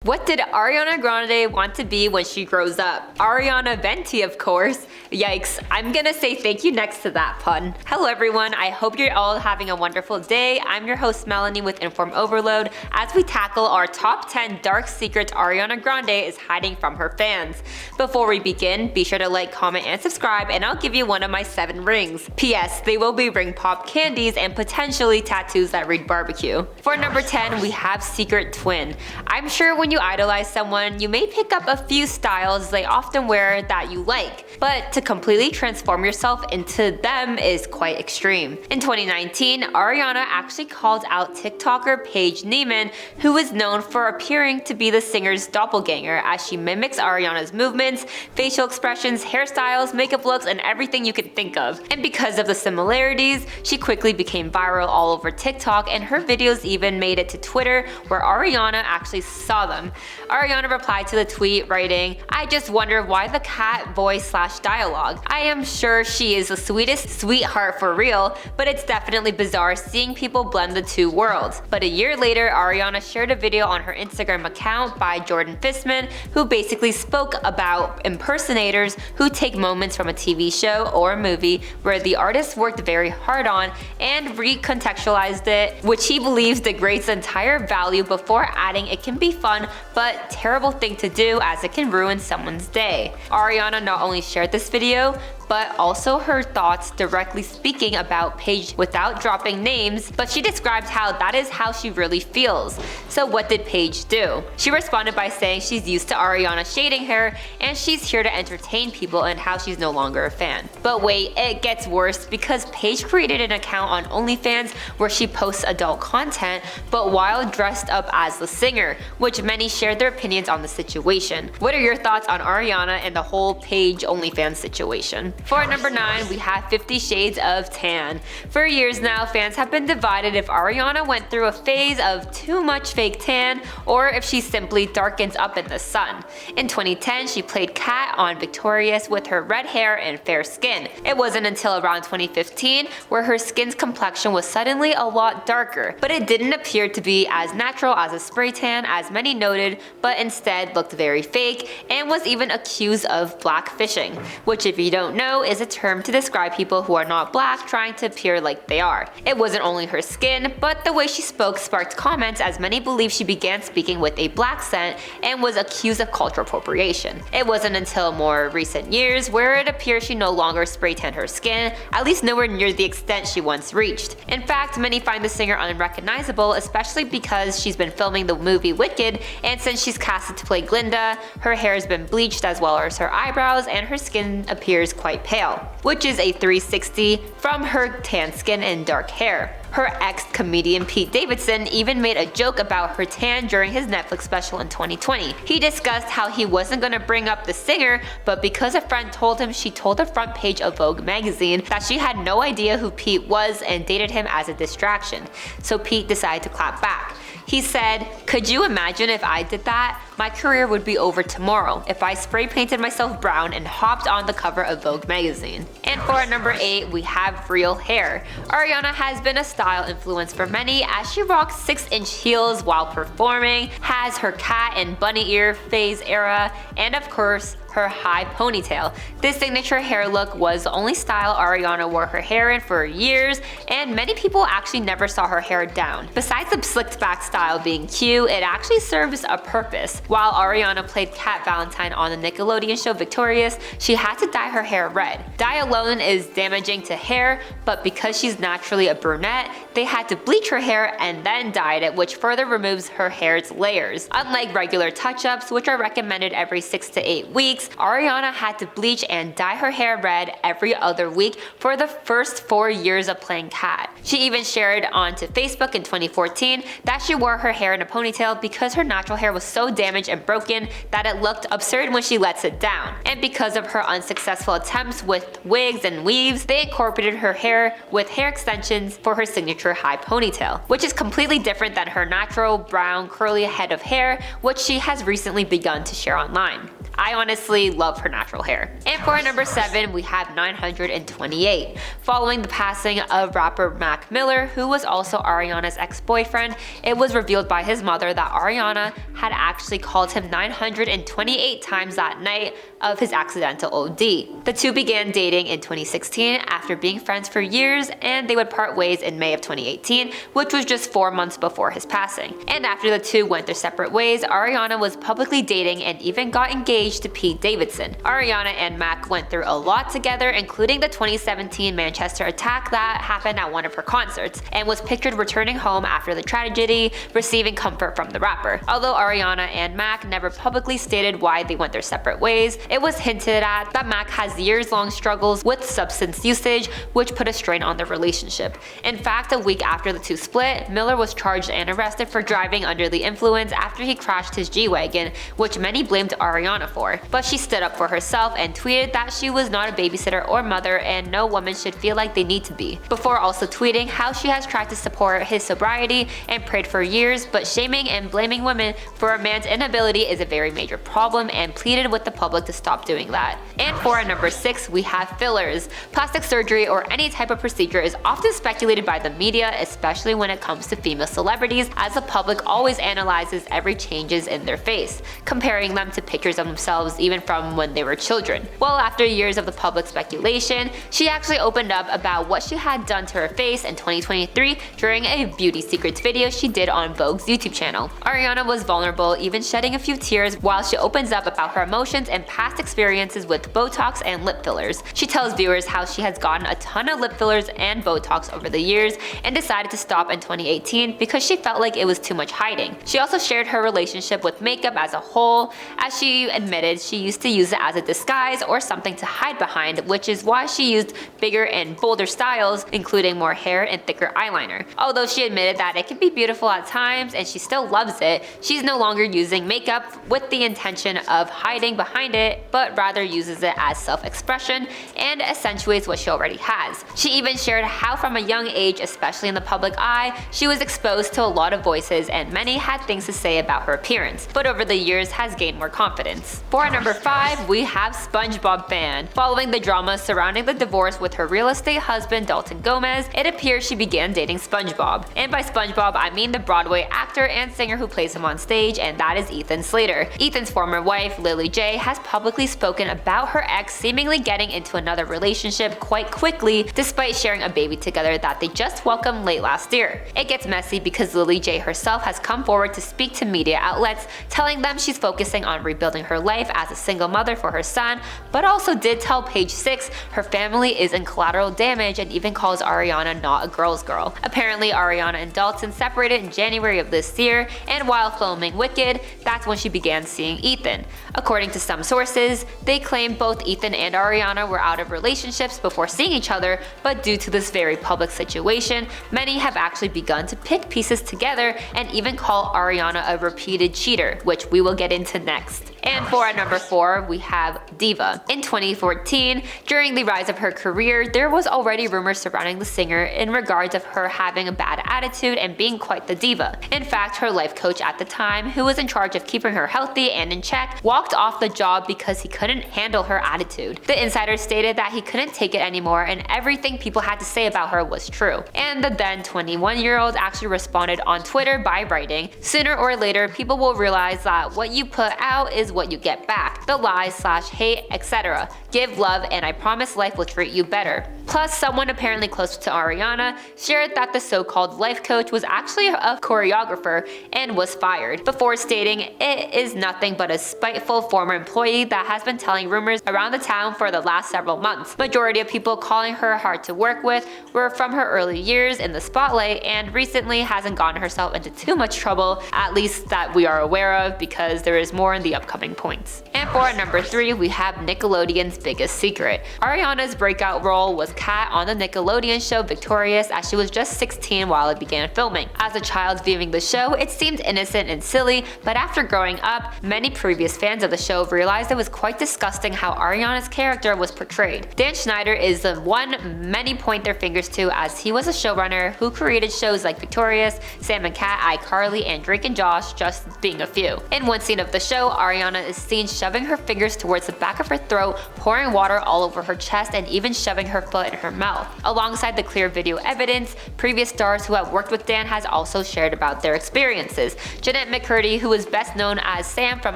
What did Ariana Grande want to be when she grows up? Ariana Venti, of course. Yikes, I'm gonna say thank you next to that pun. Hello everyone, I hope you're all having a wonderful day. I'm your host Melanie with InformOverload as we tackle our top 10 dark secrets Ariana Grande is hiding from her fans. Before we begin, be sure to like, comment, and subscribe, and I'll give you one of my 7 rings. P.S. They will be ring pop candies and potentially tattoos that read barbecue. For number 10, we have Secret Twin. I'm sure when you idolize someone, you may pick up a few styles they often wear that you like, but to completely transform yourself into them is quite extreme. In 2019, Ariana actually called out TikToker Paige Neiman, who is known for appearing to be the singer's doppelganger, as she mimics Ariana's movements, facial expressions, hairstyles, makeup looks, and everything you can think of. And because of the similarities, she quickly became viral all over TikTok, and her videos even made it to Twitter, where Ariana actually saw them. Ariana replied to the tweet writing, "I just wonder why the cat voice/dialogue. I am sure she is the sweetest sweetheart for real, but it's definitely bizarre seeing people blend the two worlds." But a year later, Ariana shared a video on her Instagram account by Jordan Fistman, who basically spoke about impersonators who take moments from a TV show or a movie where the artist worked very hard on and recontextualized it, which he believes degrades the entire value before adding it can be fun but terrible thing to do as it can ruin someone's day. Ariana not only shared this video, but also her thoughts directly speaking about Paige without dropping names, but she described how that is how she really feels. So what did Paige do? She responded by saying she's used to Ariana shading her and she's here to entertain people and how she's no longer a fan. But wait, it gets worse because Paige created an account on OnlyFans where she posts adult content, but while dressed up as the singer, which many shared their opinions on the situation. What are your thoughts on Ariana and the whole Paige OnlyFans situation? For number 9, we have 50 Shades of Tan. For years now, fans have been divided if Ariana went through a phase of too much fake tan or if she simply darkens up in the sun. In 2010, she played Kat on Victorious with her red hair and fair skin. It wasn't until around 2015 where her skin's complexion was suddenly a lot darker, but it didn't appear to be as natural as a spray tan as many noted, but instead looked very fake and was even accused of blackfishing, which if you don't know is a term to describe people who are not black trying to appear like they are. It wasn't only her skin, but the way she spoke sparked comments as many believe she began speaking with a black scent and was accused of cultural appropriation. It wasn't until more recent years where it appears she no longer spray tanned her skin, at least nowhere near the extent she once reached. In fact, many find the singer unrecognizable, especially because she's been filming the movie Wicked, and since she's casted to play Glinda, her hair has been bleached as well as her eyebrows, and her skin appears quite pale, which is a 360 from her tan skin and dark hair. Her ex-comedian Pete Davidson even made a joke about her tan during his Netflix special in 2020. He discussed how he wasn't gonna bring up the singer, but because a friend told him she told the front page of Vogue magazine that she had no idea who Pete was and dated him as a distraction. So Pete decided to clap back. He said, "Could you imagine if I did that? My career would be over tomorrow if I spray painted myself brown and hopped on the cover of Vogue magazine." And for number 8, we have real hair. Ariana has been a style influence for many as she rocks 6-inch heels while performing, has her cat and bunny ear phase era, and of course, her high ponytail. This signature hair look was the only style Ariana wore her hair in for years, and many people actually never saw her hair down. Besides the slicked back style being cute, it actually serves a purpose. While Ariana played Kat Valentine on the Nickelodeon show Victorious, she had to dye her hair red. Dye alone is damaging to hair, but because she's naturally a brunette, they had to bleach her hair and then dyed it, which further removes her hair's layers. Unlike regular touch-ups, which are recommended every 6 to 8 weeks, Ariana had to bleach and dye her hair red every other week for the first 4 years of playing Kat. She even shared onto Facebook in 2014 that she wore her hair in a ponytail because her natural hair was so damaged and broken that it looked absurd when she lets it down. And because of her unsuccessful attempts with wigs and weaves, they incorporated her hair with hair extensions for her signature high ponytail, which is completely different than her natural brown curly head of hair, which she has recently begun to share online. I honestly love her natural hair. And for number 7, we have 928. Following the passing of rapper Mac Miller, who was also Ariana's ex-boyfriend, it was revealed by his mother that Ariana had actually called him 928 times that night of his accidental OD. The two began dating in 2016 after being friends for years, and they would part ways in May of 2018, which was just 4 months before his passing. And after the two went their separate ways, Ariana was publicly dating and even got engaged to Pete Davidson. Ariana and Mac went through a lot together, including the 2017 Manchester attack that happened at one of her concerts, and was pictured returning home after the tragedy, receiving comfort from the rapper. Although Ariana and Mac never publicly stated why they went their separate ways, it was hinted at that Mac has years-long struggles with substance usage, which put a strain on their relationship. In fact, a week after the two split, Miller was charged and arrested for driving under the influence after he crashed his G-Wagon, which many blamed Ariana for. But she stood up for herself and tweeted that she was not a babysitter or mother and no woman should feel like they need to be, before also tweeting how she has tried to support his sobriety and prayed for years, but shaming and blaming women for a man's inability is a very major problem, and pleaded with the public to stop doing that. And for number 6, we have fillers. Plastic surgery or any type of procedure is often speculated by the media, especially when it comes to female celebrities, as the public always analyzes every changes in their face, comparing them to pictures of themselves even from when they were children. Well, after years of the public speculation, she actually opened up about what she had done to her face in 2023 during a beauty secrets video she did on Vogue's YouTube channel. Ariana was vulnerable, even shedding a few tears while she opens up about her emotions and past experiences with Botox and lip fillers. She tells viewers how she has gotten a ton of lip fillers and Botox over the years and decided to stop in 2018 because she felt like it was too much hiding. She also shared her relationship with makeup as a whole, as she admitted she used to use it as a disguise or something to hide behind, which is why she used bigger and bolder styles, including more hair and thicker eyeliner. Although she admitted that it can be beautiful at times and she still loves it, she's no longer using makeup with the intention of hiding behind it, but rather uses it as self-expression and accentuates what she already has. She even shared how from a young age, especially in the public eye, she was exposed to a lot of voices and many had things to say about her appearance, but over the years has gained more confidence. For number 5, we have SpongeBob fan. Following the drama surrounding the divorce with her real estate husband Dalton Gomez, it appears she began dating SpongeBob. And by SpongeBob, I mean the Broadway actor and singer who plays him on stage, and that is Ethan Slater. Ethan's former wife, Lily J, has publicly spoken about her ex seemingly getting into another relationship quite quickly, despite sharing a baby together that they just welcomed late last year. It gets messy because Lily J herself has come forward to speak to media outlets, telling them she's focusing on rebuilding her life as a single mother for her son, but also did tell Page 6 her family is in collateral damage and even calls Ariana not a girl's girl. Apparently, Ariana and Dalton separated in January of this year, and while filming Wicked, that's when she began seeing Ethan. According to some sources, they claim both Ethan and Ariana were out of relationships before seeing each other, but due to this very public situation, many have actually begun to pick pieces together and even call Ariana a repeated cheater, which we will get into next. And for number 4, we have Diva. In 2014, during the rise of her career, there was already rumors surrounding the singer in regards of her having a bad attitude and being quite the diva. In fact, her life coach at the time, who was in charge of keeping her healthy and in check, walked off the job because he couldn't handle her attitude. The insider stated that he couldn't take it anymore and everything people had to say about her was true. And the then 21-year-old actually responded on Twitter by writing, "Sooner or later, people will realize that what you put out is what you get back. The lies/hate, etc. Give love and I promise life will treat you better." Plus, someone apparently close to Ariana shared that the so-called life coach was actually a choreographer and was fired, before stating it is nothing but a spiteful former employee that has been telling rumors around the town for the last several months. Majority of people calling her hard to work with were from her early years in the spotlight and recently hasn't gotten herself into too much trouble, at least that we are aware of, because there is more in the upcoming points. And for number 3, we have Nickelodeon's biggest secret. Ariana's breakout role was Kat on the Nickelodeon show Victorious, as she was just 16 while it began filming. As a child viewing the show, it seemed innocent and silly, but after growing up, many previous fans of the show realized it was quite disgusting how Ariana's character was portrayed. Dan Schneider is the one many point their fingers to, as he was a showrunner who created shows like Victorious, Sam and Cat, iCarly, and Drake and Josh, just being a few. In one scene of the show, Ariana is seen shoving her fingers towards the back of her throat, pouring water all over her chest, and even shoving her foot in her mouth. Alongside the clear video evidence, previous stars who have worked with Dan has also shared about their experiences. Jeanette McCurdy, who is best known as Sam from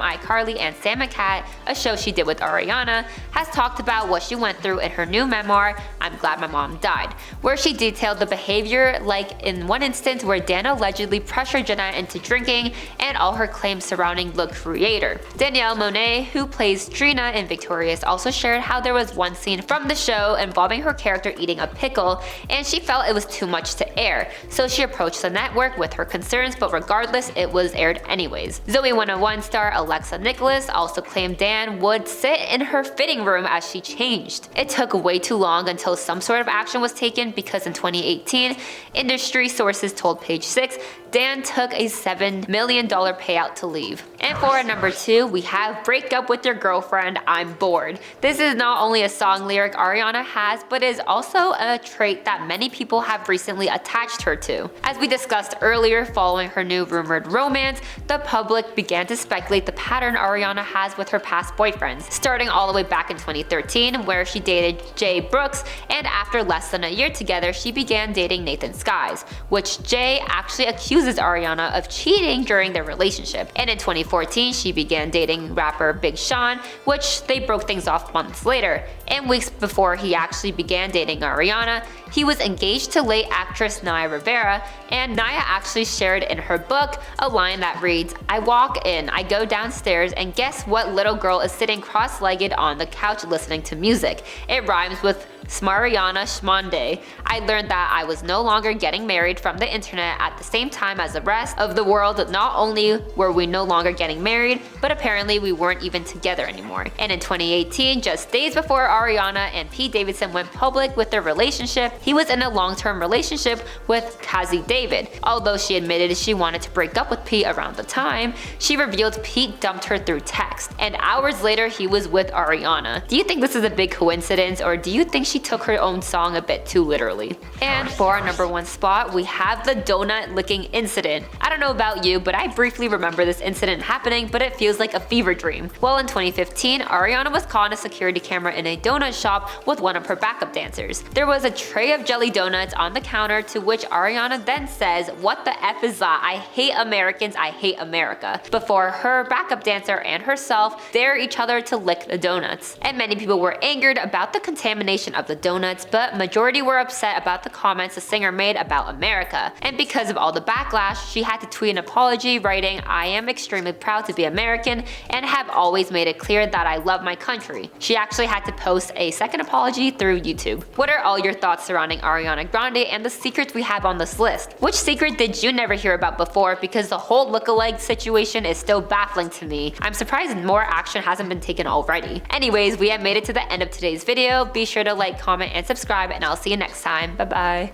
iCarly and Sam and Cat, a show she did with Ariana, has talked about what she went through in her new memoir, I'm Glad My Mom Died, where she detailed the behavior, like in one instance where Dan allegedly pressured Jeanette into drinking, and all her claims surrounding the creator. Danielle Monet, who plays Trina in Victorious, also shared how there was one scene from the show involving her character eating a pickle, and she felt it was too much to air, so she approached the network with her concerns, but regardless, it was aired anyways. Zoe 101 star Alexa Nicholas also claimed Dan would sit in her fitting room as she changed. It took way too long until some sort of action was taken, because in 2018, industry sources told Page 6 Dan took a $7 million payout to leave. And for number 2, we have Break Up With Your Girlfriend, I'm Bored. This is not only a song lyric Ariana has, but is also a trait that many people have recently attached her to. As we discussed earlier, following her new rumored romance, the public began to speculate the pattern Ariana has with her past boyfriends, starting all the way back in 2013, where she dated Jay Brooks, and after less than a year together, she began dating Nathan Skies, which Jay actually accuses Ariana of cheating during their relationship. And in 2014, she began dating rapper Big Sean, which they broke things off months later. And weeks before he actually began dating Ariana, he was engaged to late actress Naya Rivera, and Naya actually shared in her book a line that reads, I walk in, I go downstairs, and guess what little girl is sitting cross-legged on the couch listening to music. It rhymes with Smariana Shmonde. I learned that I was no longer getting married from the internet at the same time as the rest of the world. Not only were we no longer getting married, but apparently we weren't even together anymore. And in 2018, just days before Ariana and Pete Davidson went public with their relationship, he was in a long-term relationship with Kazi David. Although she admitted she wanted to break up with Pete around the time, she revealed Pete dumped her through text. And hours later, he was with Ariana. Do you think this is a big coincidence, or do you think she took her own song a bit too literally? And for our number 1 spot, we have the donut licking incident. I don't know about you, but I briefly remember this incident happening, but it feels like a fever dream. Well, in 2015, Ariana was caught on a security camera in a donut shop with one of her backup dancers. There was a tray of jelly donuts on the counter, to which Ariana then says, what the F is that? I hate Americans, I hate America, before her backup dancer and herself dare each other to lick the donuts. And many people were angered about the contamination of the donuts, but majority were upset about the comments the singer made about America. And because of all the backlash, she had to tweet an apology, writing, I am extremely proud to be American and have always made it clear that I love my country. She actually had to post a second apology through YouTube. What are all your thoughts surrounding Ariana Grande and the secrets we have on this list? Which secret did you never hear about before? Because the whole lookalike situation is still baffling to me. I'm surprised more action hasn't been taken already. Anyways, we have made it to the end of today's video. Be sure to like, comment, and subscribe, and I'll see you next time. Bye bye.